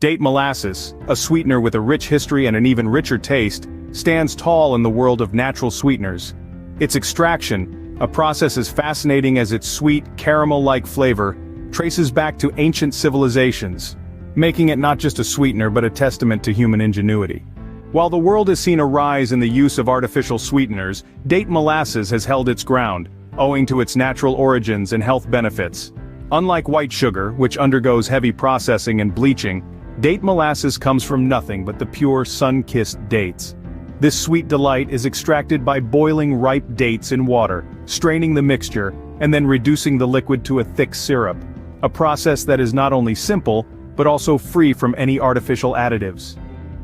Date molasses, a sweetener with a rich history and an even richer taste, stands tall in the world of natural sweeteners. Its extraction, a process as fascinating as its sweet, caramel-like flavor, traces back to ancient civilizations, making it not just a sweetener but a testament to human ingenuity. While the world has seen a rise in the use of artificial sweeteners, date molasses has held its ground, owing to its natural origins and health benefits. Unlike white sugar, which undergoes heavy processing and bleaching, date molasses comes from nothing but the pure sun-kissed dates. This sweet delight is extracted by boiling ripe dates in water, straining the mixture, and then reducing the liquid to a thick syrup. A process that is not only simple, but also free from any artificial additives.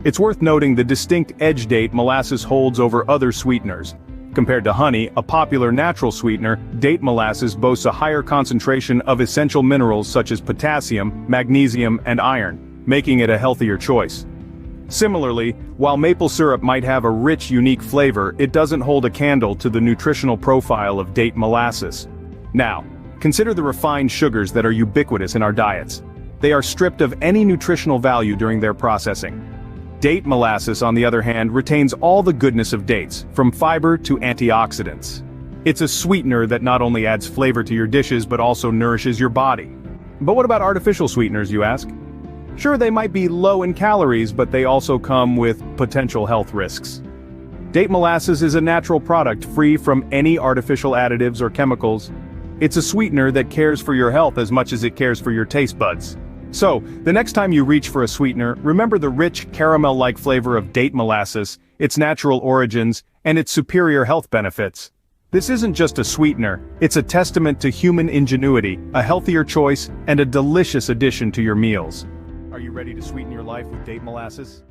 It's worth noting the distinct edge date molasses holds over other sweeteners. Compared to honey, a popular natural sweetener, date molasses boasts a higher concentration of essential minerals such as potassium, magnesium, and iron, making it a healthier choice. Similarly, while maple syrup might have a rich, unique flavor, it doesn't hold a candle to the nutritional profile of date molasses. Now, consider the refined sugars that are ubiquitous in our diets. They are stripped of any nutritional value during their processing. Date molasses, on the other hand, retains all the goodness of dates, from fiber to antioxidants. It's a sweetener that not only adds flavor to your dishes but also nourishes your body. But what about artificial sweeteners, you ask? Sure, they might be low in calories, but they also come with potential health risks. Date molasses is a natural product free from any artificial additives or chemicals. It's a sweetener that cares for your health as much as it cares for your taste buds. So, the next time you reach for a sweetener, remember the rich, caramel-like flavor of date molasses, its natural origins, and its superior health benefits. This isn't just a sweetener, it's a testament to human ingenuity, a healthier choice, and a delicious addition to your meals. Are you ready to sweeten your life with date molasses?